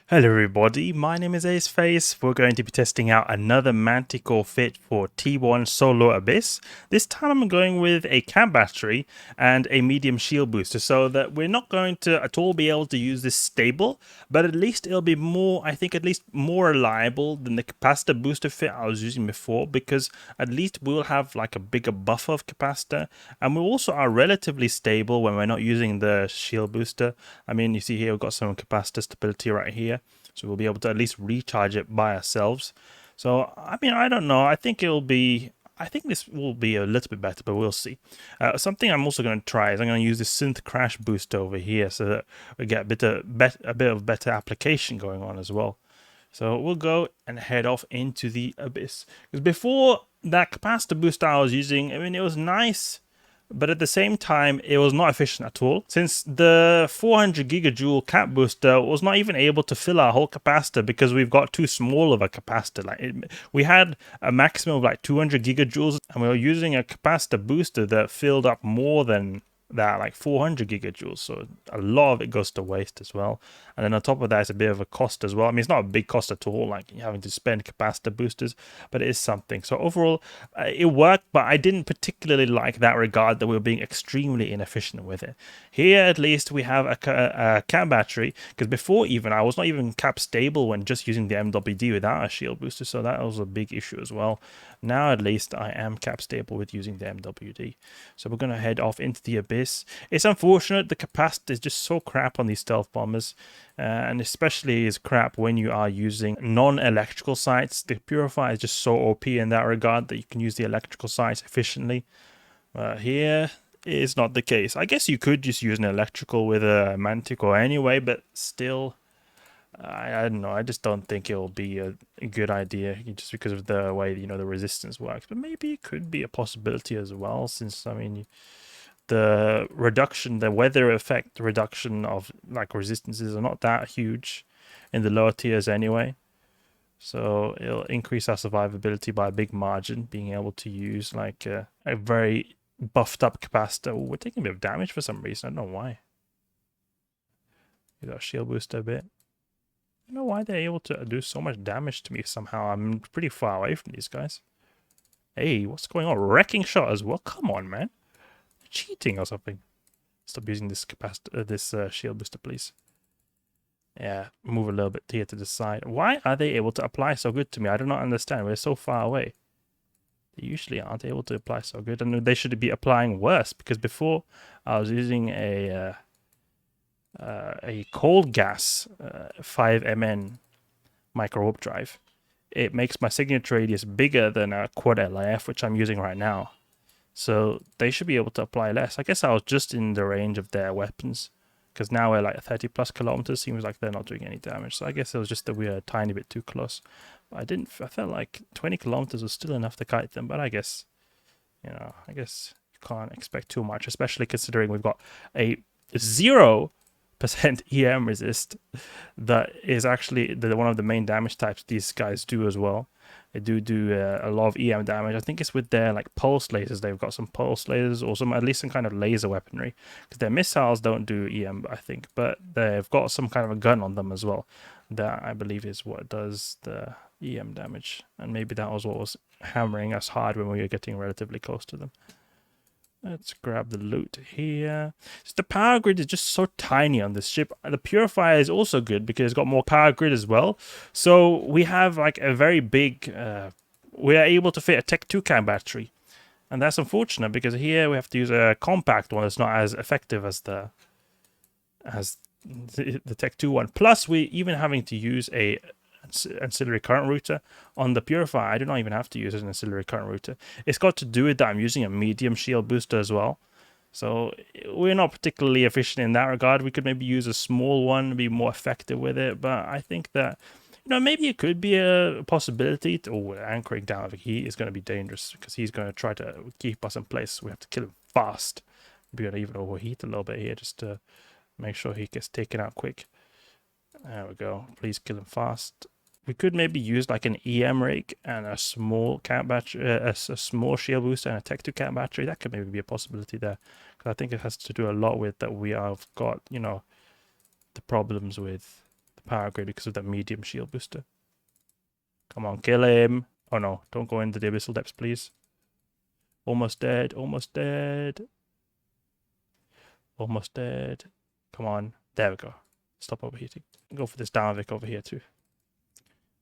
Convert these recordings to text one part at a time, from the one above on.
Hello everybody, my name is Aceface. We're going to be testing out another Manticore fit for T1 Solo Abyss. This time I'm going with a camp battery and a medium shield booster, so that we're not going to at all be able to use this stable, but at least it'll be more, I think at least more reliable than the capacitor booster fit I was using before, because at least we'll have like a bigger buffer of capacitor, and we also are relatively stable when we're not using the shield booster. I mean, you see here we've got some capacitor stability right here. So we'll be able to at least recharge it by ourselves. So, I mean, I don't know. I think this will be a little bit better, but we'll see. Something I'm also going to try is I'm going to use this Synth crash booster over here so that we get a bit of better application going on as well. So we'll go and head off into the abyss. Because before that capacitor booster I was using, I mean, it was nice, but at the same time it was not efficient at all, since the 400 gigajoule cap booster was not even able to fill our whole capacitor because we've got too small of a capacitor. We had a maximum of like 200 gigajoules, and we were using a capacitor booster that filled up more than that, like 400 gigajoules, so a lot of it goes to waste as well. And then on top of that, it's a bit of a cost as well. I mean, it's not a big cost at all, like having to spend capacitor boosters, but it is something. So overall, it worked, but I didn't particularly like that regard that we were being extremely inefficient with it. Here, at least, we have a cap battery, because before even, I was not even cap stable when just using the MWD without a shield booster, so that was a big issue as well. Now, at least, I am cap stable with using the MWD. So we're going to head off into the abyss. It's unfortunate, the capacity is just so crap on these stealth bombers, and especially is crap when you are using non-electrical sights. The Purifier is just so OP in that regard that you can use the electrical sights efficiently. Here is not the case. I guess you could just use an electrical with a Manticore anyway, but still, I don't know. I just don't think it'll be a good idea just because of the way the resistance works. But maybe it could be a possibility as well, since I mean, the weather effect reduction of like resistances are not that huge in the lower tiers anyway. So it'll increase our survivability by a big margin, being able to use like a very buffed up capacitor. Ooh, we're taking a bit of damage for some reason. I don't know why. We got a shield booster a bit. I don't know why they're able to do so much damage to me somehow. I'm pretty far away from these guys. Hey, what's going on? Wrecking shot as well? Come on, man. Cheating or something. Stop using this shield booster, please. Yeah, move a little bit here to the side. Why are they able to apply so good to me? I do not understand. We're so far away. They usually aren't able to apply so good, and they should be applying worse, because before I was using a cold gas 5MN Microwarpdrive. It makes my signature radius bigger than a quad LIF, which I'm using right now. So they should be able to apply less. I guess I was just in the range of their weapons, because now we're like 30 plus kilometers. Seems like they're not doing any damage. So I guess it was just that we are a tiny bit too close. I felt like 20 kilometers was still enough to kite them, but I guess you can't expect too much, especially considering we've got a 0% EM resist that is actually one of the main damage types these guys do as well. They do a lot of EM damage. I think it's with their like pulse lasers. They've got some pulse lasers or at least some kind of laser weaponry, because their missiles don't do EM, I think, but they've got some kind of a gun on them as well. That I believe is what does the EM damage, and maybe that was what was hammering us hard when we were getting relatively close to them. Let's grab the loot here. So the power grid is just so tiny on this ship. The Purifier is also good because it's got more power grid as well. So we have like a very big... we are able to fit a Tech 2 cam battery. And that's unfortunate, because here we have to use a compact one that's not as effective as the Tech 2 one. Plus, we even having to use a ancillary current router on the Purifier. I do not even have to use an ancillary current router. It's got to do with that I'm using a medium shield booster as well. So we're not particularly efficient in that regard. We could maybe use a small one, be more effective with it. But I think that, maybe it could be a possibility. Anchoring down over here is going to be dangerous, because he's going to try to keep us in place. We have to kill him fast. We're going to even overheat a little bit here just to make sure he gets taken out quick. There we go. Please kill him fast. We could maybe use like an EM rig and a small camp battery, a small shield booster and a Tech 2 camp battery. That could maybe be a possibility there, because I think it has to do a lot with that we have got, the problems with the power grid because of that medium shield booster. Come on, kill him. Oh no, don't go into the abyssal depths, please. Almost dead, almost dead. Almost dead. Come on. There we go. Stop overheating. Go for this Downvic over here too.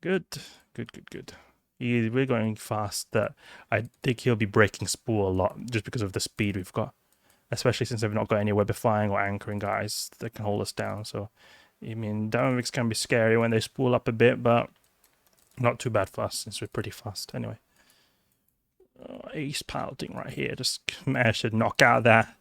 Good. Good, good, good. We're going fast. That I think he'll be breaking spool a lot just because of the speed we've got. Especially since they've not got any webifying or anchoring guys that can hold us down. So, I mean, Downvics can be scary when they spool up a bit, but not too bad for us since we're pretty fast. Anyway. Ace piloting right here. Just managed to knock out that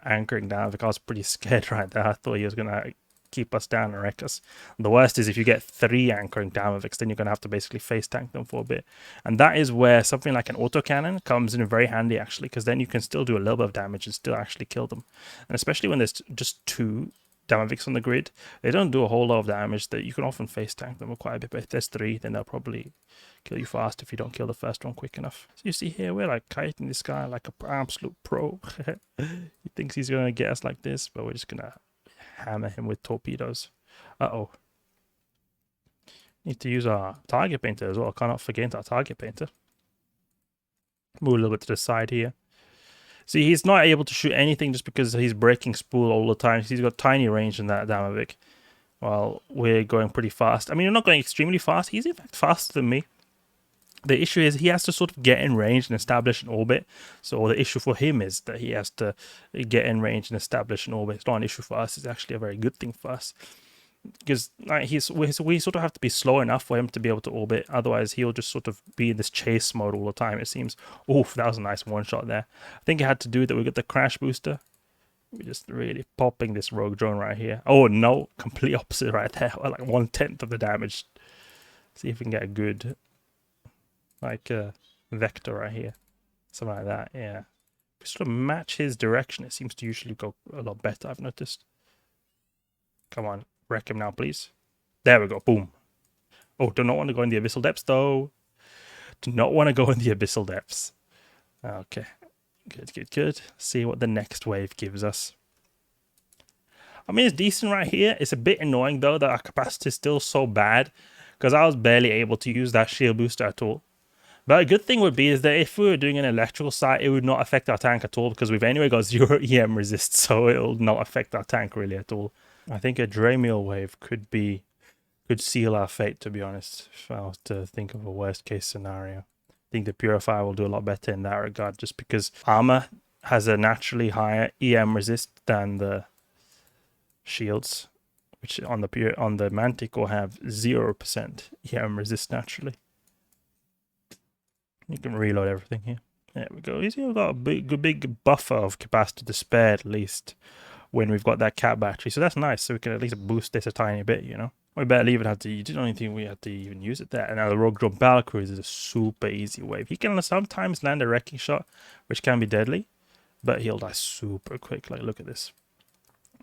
anchoring down. I was pretty scared right there. I thought he was gonna keep us down and wreck us. The worst is if you get 3 anchoring downvics, then you're gonna have to basically face tank them for a bit. And that is where something like an autocannon comes in very handy actually, because then you can still do a little bit of damage and still actually kill them. And especially when there's just 2 Downvics on the grid, they don't do a whole lot of damage. That you can often face tank them quite a bit, but if there's 3, then they'll probably kill you fast if you don't kill the first one quick enough. So you see here, we're like kiting this guy like an absolute pro. He thinks he's gonna get us like this, but we're just gonna hammer him with torpedoes. Uh-oh. Need to use our target painter as well. Cannot forget our target painter. Move a little bit to the side here. See, he's not able to shoot anything just because he's breaking spool all the time. He's got tiny range in that Damavic. While we're going pretty fast. I mean, we're not going extremely fast. He's in fact faster than me. The issue is he has to sort of get in range and establish an orbit. So the issue for him is that he has to get in range and establish an orbit. It's not an issue for us. It's actually a very good thing for us. Because like, we sort of have to be slow enough for him to be able to orbit. Otherwise, he'll just sort of be in this chase mode all the time, it seems. Oof, that was a nice one shot there. I think it had to do with that we got the crash booster. We're just really popping this rogue drone right here. Oh, no. Complete opposite right there. Like 1/10 of the damage. See if we can get a good, like, vector right here. Something like that, yeah. If we sort of match his direction, it seems to usually go a lot better, I've noticed. Come on. Wreck him now, please. There we go. Boom. Oh, do not want to go in the abyssal depths, though. Do not want to go in the abyssal depths. Okay. Good, good, good. See what the next wave gives us. I mean, it's decent right here. It's a bit annoying, though, that our capacity is still so bad. Because I was barely able to use that shield booster at all. But a good thing would be is that if we were doing an electrical sight, it would not affect our tank at all. Because we've anyway got 0 EM resist. So it will not affect our tank really at all. I think a Dramiel wave could seal our fate, to be honest, if I was to think of a worst case scenario. I think the Purifier will do a lot better in that regard, just because armor has a naturally higher EM resist than the shields, which on the Manticore have 0% EM resist naturally. You can reload everything here. There we go. We've got a big buffer of capacity to spare at least when we've got that cat battery, so that's nice. So we can at least boost this a tiny bit, you know. We better leave it. You don't even think we have to even use it there. And now the Rogue Drone Battlecruiser is a super easy wave. He can sometimes land a wrecking shot, which can be deadly, but he'll die super quick. Like, look at this.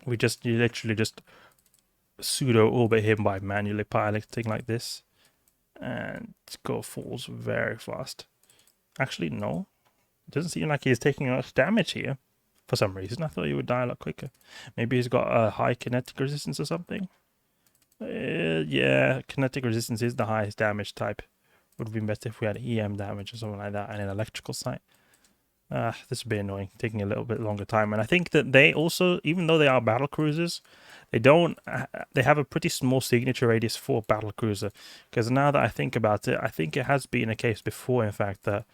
You literally just pseudo orbit him by manually piloting like this, and falls very fast. Actually, no, it doesn't seem like he's taking much damage here. For some reason, I thought he would die a lot quicker. Maybe he's got a high kinetic resistance or something. Yeah, kinetic resistance is the highest damage type. Would have been better if we had EM damage or something like that and an electrical sight. This would be annoying, taking a little bit longer time. And I think that they also, even though they are battle cruisers, they have a pretty small signature radius for battle cruiser. Because now that I think about it, I think it has been a case before, in fact, that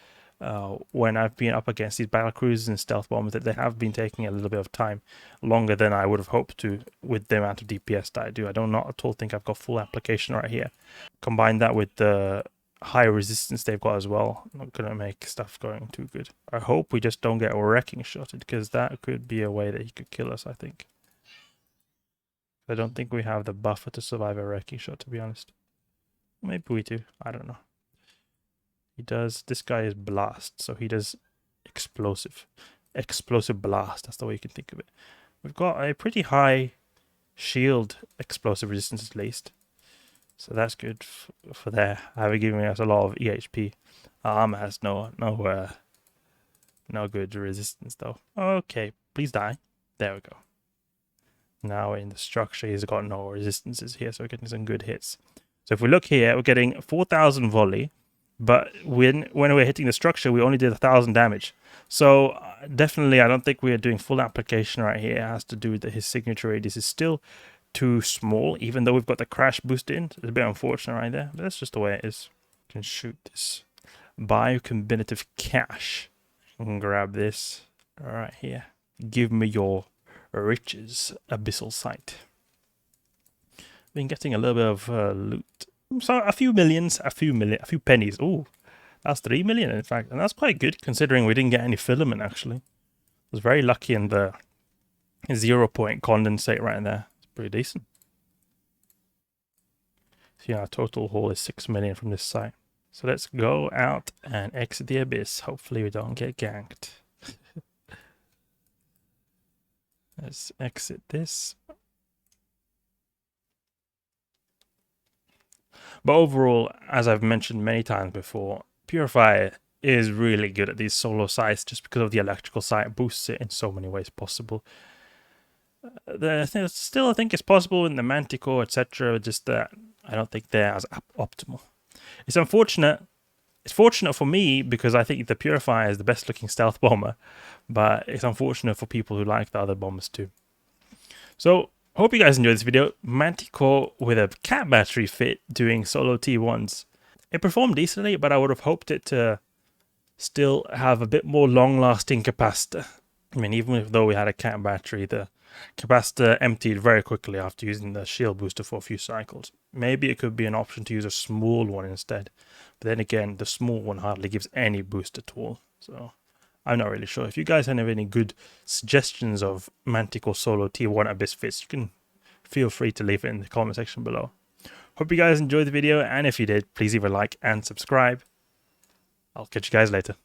when I've been up against these battle cruisers and stealth bombers, that they have been taking a little bit of time, longer than I would have hoped to with the amount of DPS that I do. I don't not at all think I've got full application right here. Combine that with the high resistance they've got as well, not gonna make stuff going too good. I hope we just don't get wrecking shotted, because that could be a way that he could kill us, I think. I don't think we have the buffer to survive a wrecking shot, to be honest. Maybe we do, I don't know. He does, this guy is blast, so he does explosive blast, that's the way you can think of it. We've got a pretty high shield explosive resistance at least, so that's good for there. Having given us a lot of EHP. Our armor has no good resistance though. Okay, please die. There we go. Now in the structure, he's got no resistances here, so we're getting some good hits. So if we look here, we're getting 4,000 volley, but when we're hitting the structure, we only did 1,000 damage. So definitely, I don't think we are doing full application right here. It has to do with that his signature radius is still too small, even though we've got the crash boost in. It's a bit unfortunate right there, but that's just the way it is. You can shoot this biocombinative cache. I can grab this right here. Give me your riches, abyssal sight. Been getting a little bit of loot. So a few millions, a few pennies. Ooh, that's 3 million in fact, and that's quite good considering we didn't get any filament actually. I was very lucky in the 0-point condensate right there. It's pretty decent. So yeah, our total haul is 6 million from this site. So let's go out and exit the abyss. Hopefully we don't get ganked. Let's exit this. But overall, as I've mentioned many times before, Purifier is really good at these solo sites just because of the electrical site boosts it in so many ways possible. I think it's possible in the Manticore, etc. Just that I don't think they're as optimal. It's unfortunate. It's fortunate for me because I think the Purifier is the best looking stealth bomber, but it's unfortunate for people who like the other bombers too. So, hope you guys enjoyed this video. Manticore with a cat battery fit doing solo T1s. It performed decently, but I would have hoped it to still have a bit more long-lasting capacitor. I mean, even though we had a cat battery, the capacitor emptied very quickly after using the shield booster for a few cycles. Maybe it could be an option to use a small one instead. But then again, the small one hardly gives any boost at all. So I'm not really sure. If you guys have any good suggestions of Manticore Solo T1 Abyss fits, you can feel free to leave it in the comment section below. Hope you guys enjoyed the video, and if you did, please leave a like and subscribe. I'll catch you guys later.